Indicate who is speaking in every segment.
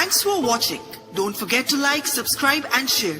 Speaker 1: Thanks for watching. Don't forget to like, subscribe and share.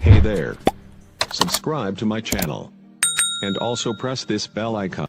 Speaker 2: Hey there. Subscribe to my channel. And also press this bell icon.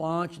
Speaker 3: 5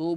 Speaker 3: 2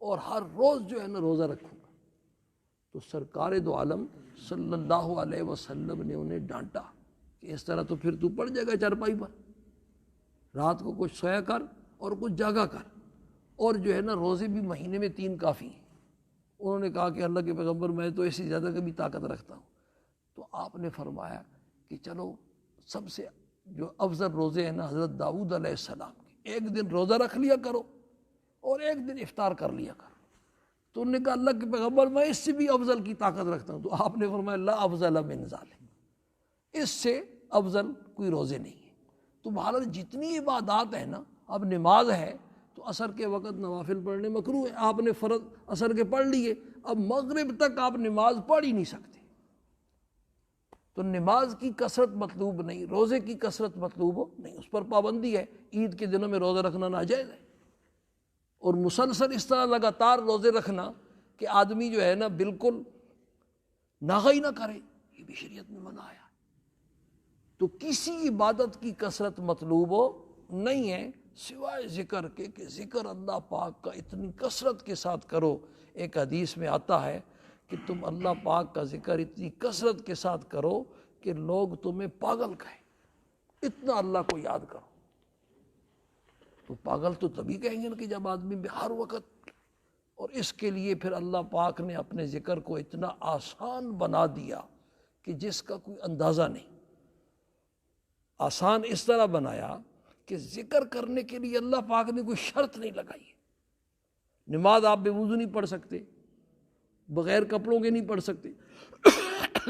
Speaker 3: اور ہر روز جو ہے نا روزہ رکھوں گا۔ تو سرکار دو عالم صلی اللہ علیہ وسلم نے انہیں ڈانٹا کہ اس طرح تو پھر تو پڑ جائے گا چارپائی پر، رات کو کچھ سویا کر اور کچھ جاگا کر، اور جو ہے نا روزے بھی مہینے میں 3 کافی ہیں۔ انہوں نے کہا کہ اللہ کے پیغمبر میں تو ایسی زیادہ کبھی طاقت رکھتا ہوں۔ تو آپ نے فرمایا کہ چلو سب سے جو افضل روزے ہیں نا حضرت داؤد علیہ السلام کے، ایک دن روزہ رکھ لیا کرو اور ایک دن افطار کر لیا کرو۔ تو انہوں نے کہا اللہ کے پیغمبر میں اس سے بھی افضل کی طاقت رکھتا ہوں۔ تو آپ نے فرمایا لا افضل من ذلک، اس سے افضل کوئی روزے نہیں ہے۔ تو بہرحال جتنی عبادات ہیں نا، اب نماز ہے تو عصر کے وقت نوافل پڑھنے مکروہ ہے، آپ نے فرض عصر کے پڑھ لیے، اب مغرب تک آپ نماز پڑھ ہی نہیں سکتے۔ تو نماز کی کثرت مطلوب نہیں، روزے کی کثرت مطلوب نہیں، اس پر پابندی ہے۔ عید کے دنوں میں روزہ رکھنا ناجائز ہے، اور مسلسل اس طرح لگاتار روزے رکھنا کہ آدمی جو ہے نا بالکل ناغہ ہی نہ کرے، یہ بھی شریعت میں منع ہے۔ تو کسی عبادت کی کثرت مطلوب نہیں ہے سوائے ذکر کے، کہ ذکر اللہ پاک کا اتنی کثرت کے ساتھ کرو۔ ایک حدیث میں آتا ہے کہ تم اللہ پاک کا ذکر اتنی کثرت کے ساتھ کرو کہ لوگ تمہیں پاگل کہیں، اتنا اللہ کو یاد کرو۔ تو پاگل تو تبھی کہیں گے نا کہ جب آدمی ہر وقت، اور اس کے لیے پھر اللہ پاک نے اپنے ذکر کو اتنا آسان بنا دیا کہ جس کا کوئی اندازہ نہیں۔ آسان اس طرح بنایا کہ ذکر کرنے کے لیے اللہ پاک نے کوئی شرط نہیں لگائی ہے۔ نماز آپ بے وضو نہیں پڑھ سکتے، بغیر کپڑوں کے نہیں پڑھ سکتے،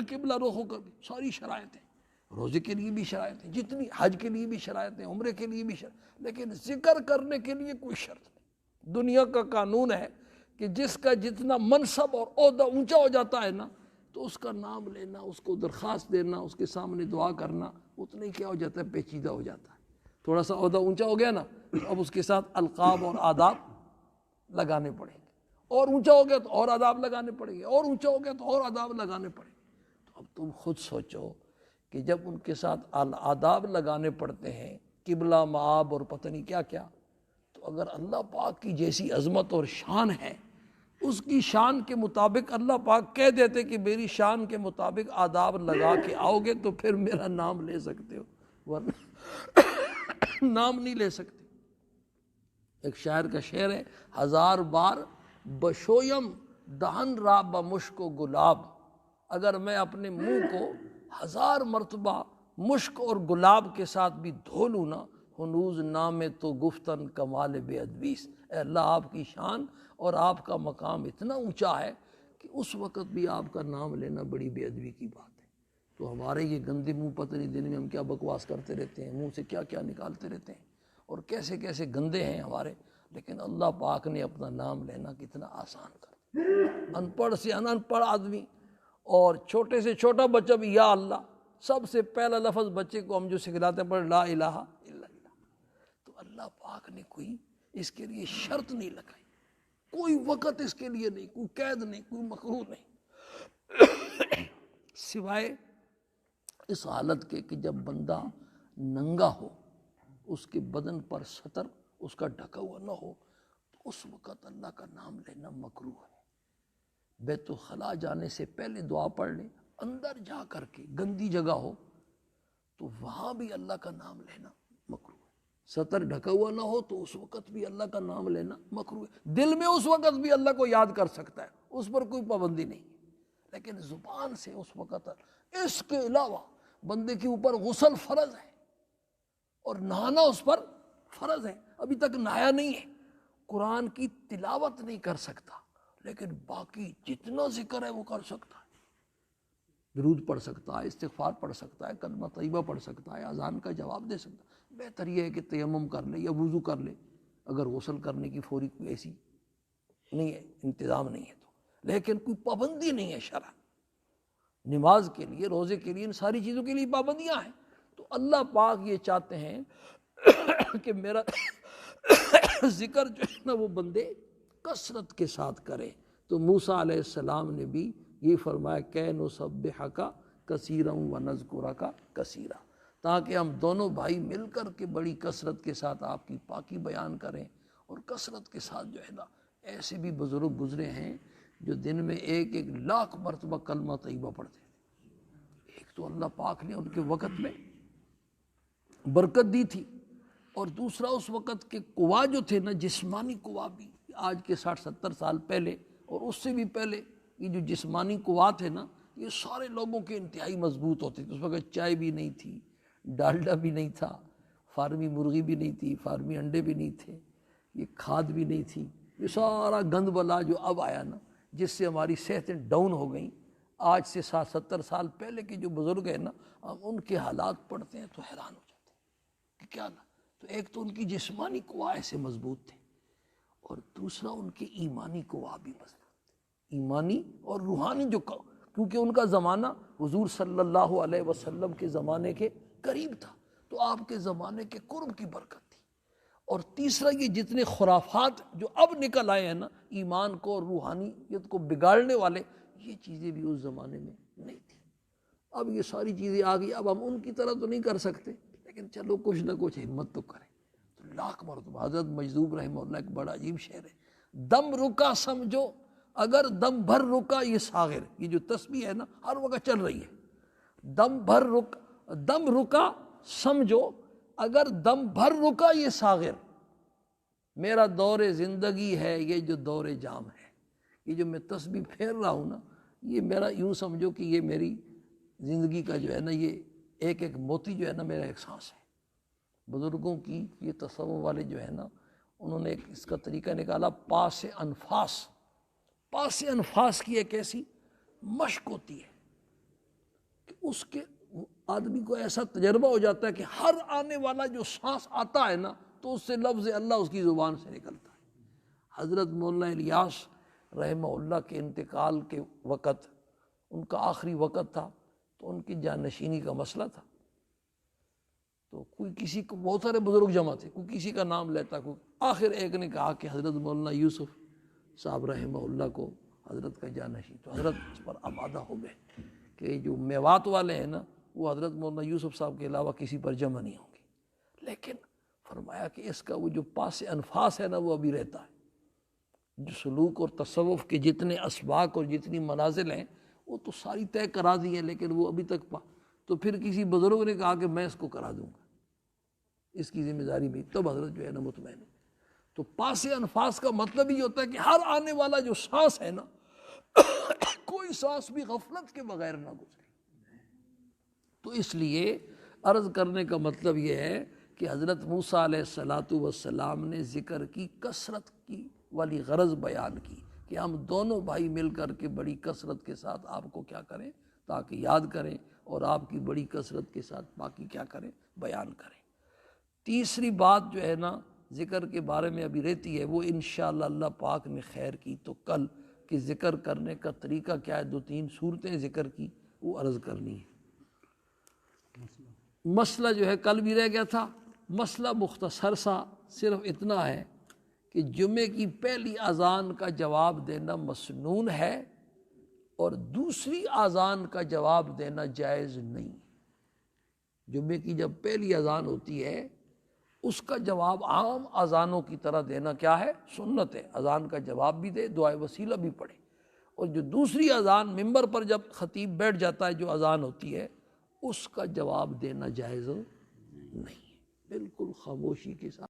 Speaker 3: قبلہ رخ ہو کر، ساری شرائط ہیں۔ روزے کے لیے بھی شرائط ہیں، جتنی حج کے لیے بھی شرائط ہیں، عمرے کے لیے بھی شرائط، لیکن ذکر کرنے کے لیے کوئی شرط نہیں۔ دنیا کا قانون ہے کہ جس کا جتنا منصب اور عہدہ اونچا ہو جاتا ہے نا، تو اس کا نام لینا، اس کو درخواست دینا، اس کے سامنے دعا کرنا اتنا ہی کیا ہو جاتا ہے، پیچیدہ ہو جاتا ہے۔ تھوڑا سا عہدہ اونچا ہو گیا نا، تو اب اس کے ساتھ القاب اور آداب لگانے پڑیں گے، اور اونچا ہو گیا تو اور آداب لگانے پڑیں گے، اور اونچا ہو گیا تو اور آداب لگانے پڑیں گے۔ تو اب تم خود سوچو کہ جب ان کے ساتھ آداب لگانے پڑتے ہیں، قبلہ، مآب اور پتہ نہیں کیا کیا، تو اگر اللہ پاک کی جیسی عظمت اور شان ہے، اس کی شان کے مطابق اللہ پاک کہہ دیتے کہ میری شان کے مطابق آداب لگا کے آؤ گے تو پھر میرا نام لے سکتے ہو، ورنہ نام نہیں لے سکتے۔ ایک شاعر کا شعر ہے، 1000 بار بشویم دہن را بمشک و گلاب، اگر میں اپنے منہ کو 1000 مرتبہ مشک اور گلاب کے ساتھ بھی دھو لوں نا، ہنوز نام تو گفتن کمال بے ادبیس، اے اللہ آپ کی شان اور آپ کا مقام اتنا اونچا ہے کہ اس وقت بھی آپ کا نام لینا بڑی بے ادبی کی بات ہے۔ تو ہمارے یہ گندے منہ پتہ نہیں دن میں ہم کیا بکواس کرتے رہتے ہیں، منہ سے کیا کیا نکالتے رہتے ہیں، اور کیسے کیسے گندے ہیں ہمارے، لیکن اللہ پاک نے اپنا نام لینا کتنا آسان کر دیا۔ ان پڑھ سے ان پڑھ آدمی اور چھوٹے سے چھوٹا بچہ بھی یا اللہ، سب سے پہلا لفظ بچے کو ہم جو سکھلاتے ہیں پڑھ لا الہ الا اللہ۔ تو اللہ پاک نے کوئی اس کے لیے شرط نہیں لگائی، کوئی وقت اس کے لیے نہیں، کوئی قید نہیں، کوئی مکروہ نہیں، سوائے اس حالت کے کہ جب بندہ ننگا ہو، اس کے بدن پر ستر اس کا ڈھکا ہوا نہ ہو، تو اس وقت اللہ کا نام لینا مکروہ ہے۔ بیت الخلاء جانے سے پہلے دعا پڑھ لیں، اندر جا کر کے گندی جگہ ہو تو وہاں بھی اللہ کا نام لینا مکروہ ہے۔ ستر ڈھکا ہوا نہ ہو تو اس وقت بھی اللہ کا نام لینا مکروہ ہے۔ دل میں اس وقت بھی اللہ کو یاد کر سکتا ہے، اس پر کوئی پابندی نہیں، لیکن زبان سے اس وقت۔ اس کے علاوہ بندے کے اوپر غسل فرض ہے اور نہانا اس پر فرض ہے، ابھی تک نہایا نہیں ہے، قرآن کی تلاوت نہیں کر سکتا، لیکن باقی جتنا ذکر ہے وہ کر سکتا ہے، درود پڑھ سکتا ہے، استغفار پڑھ سکتا ہے، کلمہ طیبہ پڑھ سکتا ہے، اذان کا جواب دے سکتا ہے۔ بہتر یہ ہے کہ تیمم کر لے یا وضو کر لے، اگر غسل کرنے کی فوری کوئی ایسی نہیں ہے، انتظام نہیں ہے تو، لیکن کوئی پابندی نہیں ہے شرع۔ نماز کے لیے، روزے کے لیے، ان ساری چیزوں کے لیے پابندیاں ہیں۔ تو اللہ پاک یہ چاہتے ہیں کہ میرا ذکر جو ہے نا وہ بندے کثرت کے ساتھ کرے۔ تو موسیٰ علیہ السلام نے بھی یہ فرمایا کہ نسبحک کثیرا ونذکرک کثیرا، تاکہ ہم دونوں بھائی مل کر کے بڑی کثرت کے ساتھ آپ کی پاکی بیان کریں اور کثرت کے ساتھ جو ہے نا ایسے بھی بزرگ گزرے ہیں جو دن میں 1,00,000 مرتبہ کلمہ طیبہ پڑھتے تھے۔ ایک تو اللہ پاک نے ان کے وقت میں برکت دی تھی، اور دوسرا اس وقت کے قوا جو تھے نا، جسمانی قوا بھی آج کے 60-70 سال پہلے اور اس سے بھی پہلے یہ جو جسمانی قوا تھے نا، یہ سارے لوگوں کے انتہائی مضبوط ہوتے تھے۔ اس وقت چائے بھی نہیں تھی، ڈالڈا بھی نہیں تھا، فارمی مرغی بھی نہیں تھی، فارمی انڈے بھی نہیں تھے، یہ کھاد بھی نہیں تھی، یہ سارا گند بلا جو اب آیا نا، جس سے ہماری صحتیں ڈاؤن ہو گئیں۔ آج سے 60-70 سال پہلے کے جو بزرگ ہیں نا، ہم ان کے حالات پڑھتے ہیں تو حیران ہو جاتے ہیں کہ کیا نا۔ تو ایک تو ان کی جسمانی قوا ایسے مضبوط تھے، اور دوسرا ان کے ایمانی قوا بھی مضبوط تھے، ایمانی اور روحانی جو کیونکہ ان کا زمانہ حضور صلی اللہ علیہ وسلم کے زمانے کے قریب تھا، تو آپ کے زمانے کے قرب کی برکت تھی۔ اور تیسرا یہ جتنے خرافات جو اب نکل آئے ہیں نا، ایمان کو اور روحانیت کو بگاڑنے والے، یہ چیزیں بھی اس زمانے میں نہیں تھیں۔ اب یہ ساری چیزیں آ گئی، اب ہم ان کی طرح تو نہیں کر سکتے، لیکن چلو کچھ نہ کچھ ہمت تو کریں۔ تو 1,00,000 مرتبہ حضرت مجذوب رحمہ اللہ ایک بڑا عجیب شعر ہے، دم رکا سمجھو اگر دم بھر رکا یہ ساغر، یہ جو تسبیح ہے نا ہر وقت چل رہی ہے، دم رکا سمجھو اگر دم بھر رکا یہ ساغر، میرا دور زندگی ہے یہ جو دور جام ہے۔ یہ جو میں تسبیح پھیر رہا ہوں نا، یہ میرا یوں سمجھو کہ یہ میری زندگی کا جو ہے نا، یہ ایک ایک موتی جو ہے نا میرا ایک سانس ہے۔ بزرگوں کی یہ تصوف والے جو ہے نا، انہوں نے اس کا طریقہ نکالا، پاس انفاس۔ پاس انفاس کی ایک ایسی مشق ہوتی ہے کہ اس کے آدمی کو ایسا تجربہ ہو جاتا ہے کہ ہر آنے والا جو سانس آتا ہے نا، تو اس سے لفظ اللہ اس کی زبان سے نکلتا ہے۔ حضرت مولانا الیاس رحمہ اللہ کے انتقال کے وقت، ان کا آخری وقت تھا، تو ان کی جانشینی کا مسئلہ تھا، تو کوئی کسی کو، بہت سارے بزرگ جمع تھے، کوئی کسی کا نام لیتا، کوئی آخر ایک نے کہا کہ حضرت مولانا یوسف صاحب رحمہ اللہ کو حضرت کا جانشین، تو حضرت اس پر آمادہ ہو گئے کہ جو میوات والے ہیں نا، وہ حضرت مولانا یوسف صاحب کے علاوہ کسی پر جمع نہیں ہوں گے۔ لیکن فرمایا کہ اس کا وہ جو پاس انفاس ہے نا، وہ ابھی رہتا ہے۔ جو سلوک اور تصوف کے جتنے اسباق اور جتنی منازل ہیں، وہ تو ساری طے کرا دی ہیں، لیکن وہ ابھی تک تو پھر کسی بزرگ نے کہا کہ میں اس کو کرا دوں گا، اس کی ذمہ داری بھی، تب حضرت جو ہے نا مطمئن ہے۔ تو پاس انفاس کا مطلب یہ ہوتا ہے کہ ہر آنے والا جو سانس ہے نا، کوئی سانس بھی غفلت کے بغیر نہ گزرے۔ تو اس لیے عرض کرنے کا مطلب یہ ہے کہ حضرت موسیٰ علیہ السلام نے ذکر کی کثرت کی والی غرض بیان کی کہ ہم دونوں بھائی مل کر کے بڑی کثرت کے ساتھ آپ کو کیا کریں، تاکہ یاد کریں، اور آپ کی بڑی کثرت کے ساتھ باقی کیا کریں، بیان کریں۔ تیسری بات جو ہے نا ذکر کے بارے میں ابھی رہتی ہے، وہ انشاءاللہ اللہ پاک نے خیر کی تو کل کہ ذکر کرنے کا طریقہ کیا ہے، 2-3 صورتیں ذکر کی، وہ عرض کرنی ہے۔ مسئلہ جو ہے کل بھی رہ گیا تھا، مسئلہ مختصر سا صرف اتنا ہے کہ جمعے کی پہلی اذان کا جواب دینا مسنون ہے، اور دوسری اذان کا جواب دینا جائز نہیں۔ جمعے کی جب پہلی اذان ہوتی ہے، اس کا جواب عام اذانوں کی طرح دینا کیا ہے، سنت ہے۔ اذان کا جواب بھی دے، دعائے وسیلہ بھی پڑھے، اور جو دوسری اذان ممبر پر جب خطیب بیٹھ جاتا ہے، جو اذان ہوتی ہے، اس کا جواب دینا جائز نہیں ہے، بالکل خاموشی کے ساتھ